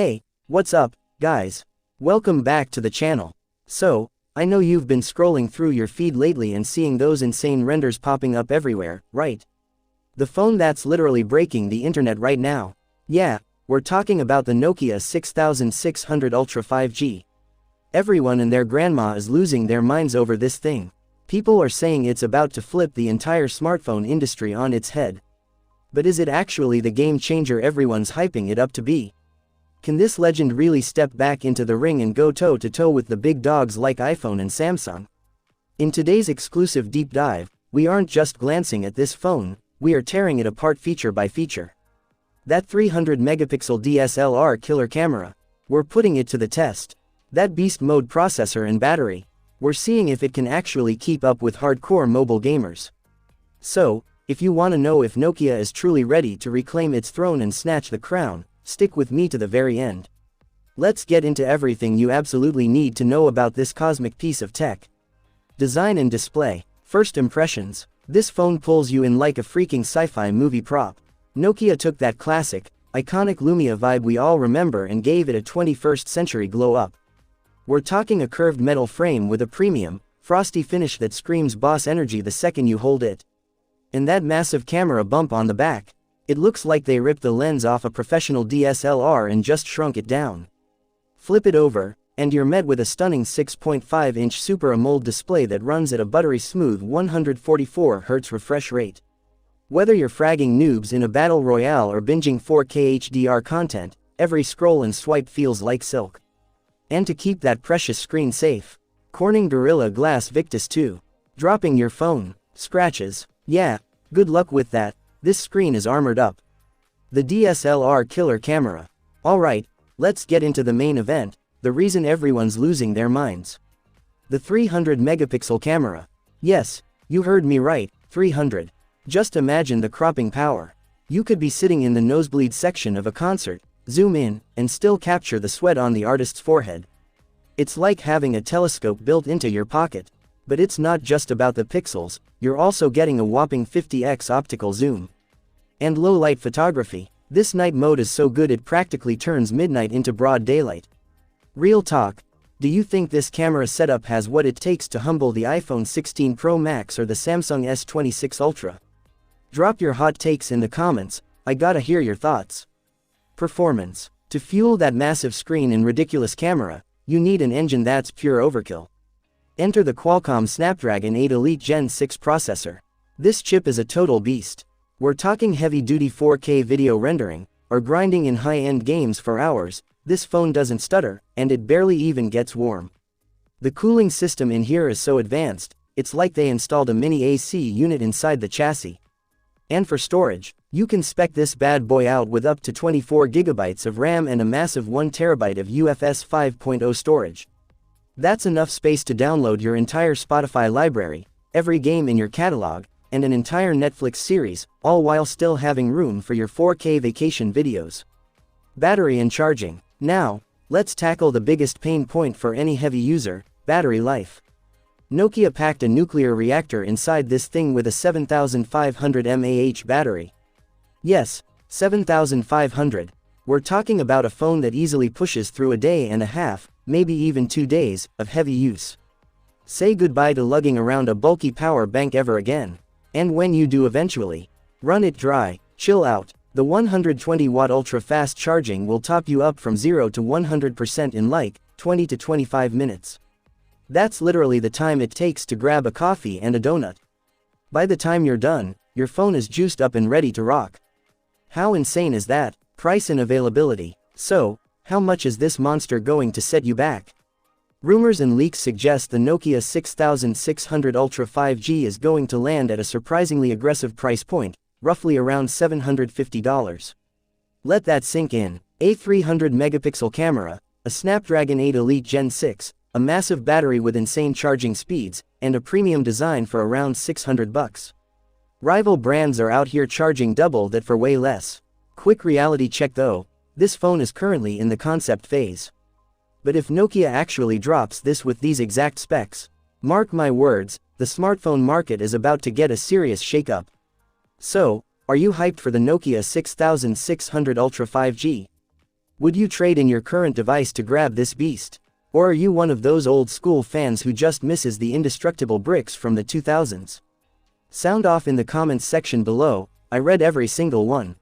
Hey, what's up, guys? Welcome back to the channel. So, I know you've been scrolling through your feed lately and seeing those insane renders popping up everywhere, right? The phone that's literally breaking the internet right now. Yeah, we're talking about the Nokia 6600 Ultra 5G. Everyone and their grandma is losing their minds over this thing. People are saying it's about to flip the entire smartphone industry on its head. But is it actually the game changer everyone's hyping it up to be? Can this legend really step back into the ring and go toe-to-toe with the big dogs like iPhone and Samsung? In today's exclusive deep dive, we aren't just glancing at this phone, we are tearing it apart feature by feature. That 300-megapixel DSLR killer camera, we're putting it to the test. That beast mode processor and battery, we're seeing if it can actually keep up with hardcore mobile gamers. So, if you want to know if Nokia is truly ready to reclaim its throne and snatch the crown, stick with me to the very end. Let's get into everything you absolutely need to know about this cosmic piece of tech. Design and display. First impressions. This phone pulls you in like a freaking sci-fi movie prop. Nokia took that classic, iconic Lumia vibe we all remember and gave it a 21st century glow up. We're talking a curved metal frame with a premium, frosty finish that screams boss energy the second you hold it. And that massive camera bump on the back. It looks like they ripped the lens off a professional DSLR and just shrunk it down. Flip it over, and you're met with a stunning 6.5-inch Super AMOLED display that runs at a buttery smooth 144Hz refresh rate. Whether you're fragging noobs in a battle royale or binging 4K HDR content, every scroll and swipe feels like silk. And to keep that precious screen safe, Corning Gorilla Glass Victus 2. Dropping your phone. Scratches. Yeah, good luck with that, this screen is armored up. The DSLR killer camera. Alright, let's get into the main event, the reason everyone's losing their minds. The 300-megapixel camera. Yes, you heard me right, 300. Just imagine the cropping power. You could be sitting in the nosebleed section of a concert, zoom in, and still capture the sweat on the artist's forehead. It's like having a telescope built into your pocket. But it's not just about the pixels, you're also getting a whopping 50x optical zoom. And low-light photography. This night mode is so good it practically turns midnight into broad daylight. Real talk, do you think this camera setup has what it takes to humble the iPhone 16 Pro Max or the Samsung S26 Ultra? Drop your hot takes in the comments, I gotta hear your thoughts. Performance. To fuel that massive screen and ridiculous camera, you need an engine that's pure overkill. Enter the Qualcomm Snapdragon 8 Elite Gen 6 processor. This chip is a total beast. We're talking heavy-duty 4K video rendering, or grinding in high-end games for hours. This phone doesn't stutter, and it barely even gets warm. The cooling system in here is so advanced, it's like they installed a mini AC unit inside the chassis. And for storage, you can spec this bad boy out with up to 24 GB of RAM and a massive 1 TB of UFS 5.0 storage. That's enough space to download your entire Spotify library, every game in your catalog, and an entire Netflix series, all while still having room for your 4K vacation videos. Battery and charging. Now, let's tackle the biggest pain point for any heavy user, battery life. Nokia packed a nuclear reactor inside this thing with a 7500 mAh battery. Yes, 7500. We're talking about a phone that easily pushes through a day and a half, maybe even 2 days, of heavy use. Say goodbye to lugging around a bulky power bank ever again. And when you do eventually, run it dry, chill out. The 120-watt ultra-fast charging will top you up from 0 to 100% in like 20 to 25 minutes. That's literally the time it takes to grab a coffee and a donut. By the time you're done, your phone is juiced up and ready to rock. How insane is that? Price and availability. So, how much is this monster going to set you back? Rumors and leaks suggest the Nokia 6600 Ultra 5G is going to land at a surprisingly aggressive price point, roughly around $750. Let that sink in. A 300-megapixel camera, a Snapdragon 8 Elite Gen 6, a massive battery with insane charging speeds, and a premium design for around $600. Rival brands are out here charging double that for way less. Quick reality check though, this phone is currently in the concept phase. But if Nokia actually drops this with these exact specs, mark my words, the smartphone market is about to get a serious shakeup. So, are you hyped for the Nokia 6600 Ultra 5G? Would you trade in your current device to grab this beast? Or are you one of those old school fans who just misses the indestructible bricks from the 2000s? Sound off in the comments section below. I read every single one.